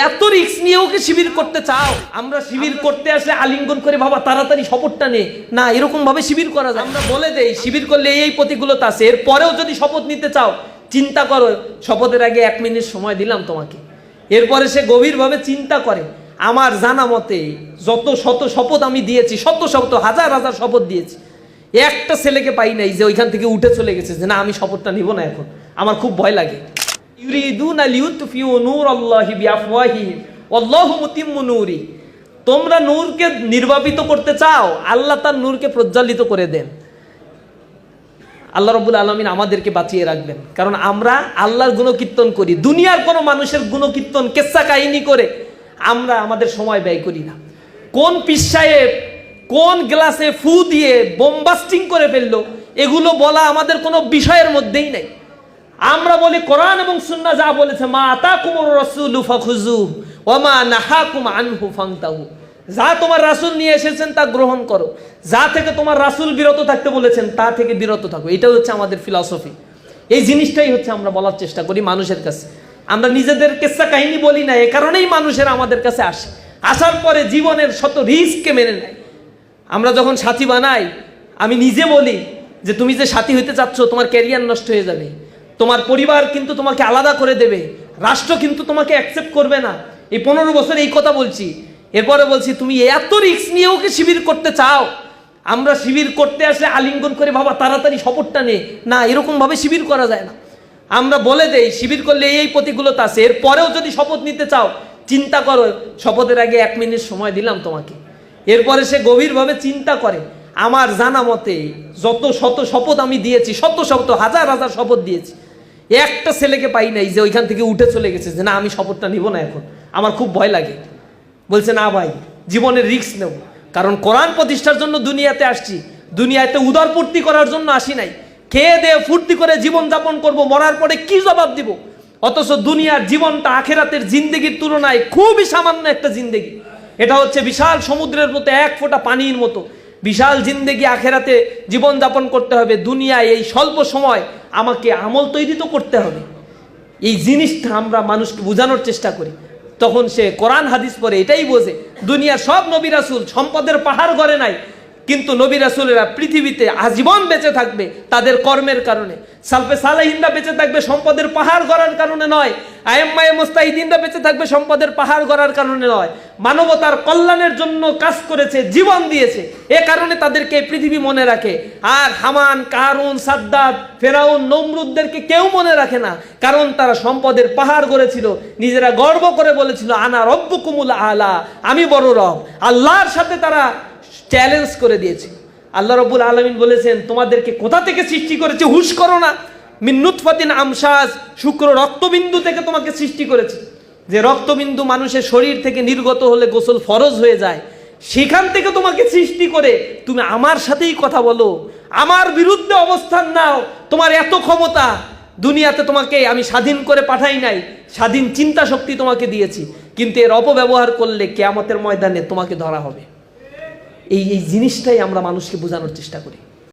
এত রিস্ক নিয়ে ওকে শিবির করতে চাও? আমরা শিবির করতে আসলে আলিঙ্গন করে বাবা তাড়াতাড়ি শপথটা নে, না এরকম ভাবে শিবির করা যায়। আমরা বলে দেই শিবির করলে এই প্রতিকূলতা আছে, এরপরেও যদি শপথ নিতে চাও চিন্তা করো, শপথের আগে 1 মিনিট সময় দিলাম তোমাকে। এরপরে সে গভীরভাবে চিন্তা করে, আমার জানা মতে যত শত শপথ আমি দিয়েছি, শত শত হাজার হাজার শপথ দিয়েছি, একটা ছেলেকে পাই নাই যে ওইখান থেকে উঠে চলে গেছে যে না আমি শপথটা নিব না, এখন আমার খুব ভয় লাগে। তোমরা নূরকে নির্বাপিত করতে চাও, আল্লাহ তার নূরকে প্রজ্বলিত করে দেন। আল্লাহ রাব্বুল আলামিন আমাদেরকে বাঁচিয়ে রাখবেন, কারণ আমরা আল্লাহর গুণকীর্তন করি। দুনিয়ার কোনো মানুষের গুণকীর্তন কেচ্ছা কাহিনী করে আমরা আমাদের সময় ব্যয় করি না। কোন পীর সাহেব কোন গ্লাসে ফু দিয়ে বোমবাস্টিং করে ফেললো এগুলো বলা আমাদের কোনো বিষয়ের মধ্যেই নাই। আমরা বলি কোরআন এবং সুন্নাহ যা বলেছে, মা আতাকুমুর রাসূলু ফাখুযুহু ওয়া মা নাহাকুম আনহু ফান্তাহু। যা তোমার রাসূল নিয়ে এসেছেন তা গ্রহণ করো, যা থেকে তোমার রাসূল বিরত থাকতে বলেছেন তা থেকে বিরত থাকো। এটা হচ্ছে আমাদের ফিলসফি। এই জিনিসটাই হচ্ছে আমরা বলার চেষ্টা করি মানুষের কাছে। আমরা নিজেদের কিস্সা কাহিনী বলি না, এ কারণেই মানুষেরা আমাদের কাছে আসে। আসার পরে জীবনের শত রিস্ককে মেনে নেয়। আমরা যখন সাথী বানাই, আমি নিজে বলি যে তুমি যে সাথী হইতে চাচ্ছ তোমার ক্যারিয়ার নষ্ট হয়ে যাবে, তোমার পরিবার কিন্তু তোমাকে আলাদা করে দেবে, রাষ্ট্র কিন্তু তোমাকে অ্যাকসেপ্ট করবে না। এই 15 বছর এই কথা বলছি। এরপরে বলছি তুমি এত রিস্ক নিয়ে ওকে শিবির করতে চাও? আমরা শিবির করতে আসলে আলিঙ্গন করে বাবা তাড়াতাড়ি শপথটা নে, না এরকম ভাবে শিবির করা যায় না। আমরা বলে দেই শিবির করলে এই প্রতিকূলতা আছে, এরপরেও যদি শপথ নিতে চাও চিন্তা করো, শপথের আগে 1 মিনিট সময় দিলাম তোমাকে। এরপরে সে গভীরভাবে চিন্তা করে, আমার জানা মতে যত শত শপথ আমি দিয়েছি, শত শত হাজার হাজার শপথ দিয়েছি, একটা ছেলেকে পাই নাই যে ওইখান থেকে উঠে চলে গেছে যে না আমি শপথটা নিব না, এখন আমার খুব ভয় লাগে। বলছে না ভাই, জীবনের রিস্ক নেব, কারণ কোরআন প্রতিষ্ঠার জন্য দুনিয়াতে আসছি, দুনিয়াতে উদরপূর্তি করার জন্য আসি নাই। খেয়ে দিয়ে ফুর্তি করে জীবন যাপন করব, মরার পরে কি জবাব দিব? অথচ দুনিয়ার জীবনটা আখেরাতের জিন্দেগির তুলনায় খুবই সামান্য একটা জিন্দেগি। এটা হচ্ছে বিশাল সমুদ্রের মতো, 1 ফোঁটা পানির মতো বিশাল জিন্দেগি। আখেরাতে জীবন যাপন করতে হবে, দুনিয়ায় এই স্বল্প সময় আমাকে আমল তৈরি তো করতে হবে। এই জিনিসটা আমরা মানুষকে বোঝানোর চেষ্টা করি, তখন সে কোরআন হাদিস পড়ে এটাই বোঝে। দুনিয়ার সব নবী রাসূল সম্পদের পাহাড় গড়ে নাই, কিন্তু নবী রাসূলেরা পৃথিবীতে আজীবন বেঁচে থাকবে তাদের কর্মের কারণে। সালফে সালেহিনরা বেঁচে থাকবে সম্পদের পাহাড় গড়ার কারণে নয়, আইম্মায়ে মুস্তাহিদিনরা বেঁচে থাকবে সম্পদের পাহাড় গড়ার কারণে নয়। মানবতার কল্যাণের জন্য কাজ করেছে, জীবন দিয়েছে, এ কারণে তাদেরকে পৃথিবী মনে রাখে। আর হামান, কারুন, সাদ্দাত, ফেরাউন, নমরুদদেরকে কেউ মনে রাখে না, কারণ তারা সম্পদের পাহাড় গড়েছিল। নিজেরা গর্ব করে বলেছিল আনা রব্বুকুমুল আলা, আমি বড় রব। আল্লাহর সাথে তারা চ্যালেঞ্জ করে দিয়েছে। আল্লাহ রাব্বুল আলামিন বলেছেন তোমাদেরকে কোথা থেকে সৃষ্টি করেছে, হুশ করো না। মিন নুতফাতিন আমশাজ, শুক্র রক্তবিন্দু থেকে তোমাকে সৃষ্টি করেছে। যে রক্তবিন্দু মানুষের শরীর থেকে নির্গত হলে গোসল ফরজ হয়ে যায়, সেখান থেকে তোমাকে সৃষ্টি করে তুমি আমার সাথেই কথা বলো, আমার বিরুদ্ধে অবস্থান নাও। তোমার এত ক্ষমতা, দুনিয়াতে তোমাকে আমি স্বাধীন করে পাঠাই নাই, স্বাধীন চিন্তা শক্তি তোমাকে দিয়েছি, কিন্তু এর অপব্যবহার করলে কিয়ামতের ময়দানে তোমাকে ধরা হবে। এই জিনিসটাই আমরা মানুষকে বোঝানোর চেষ্টা করি।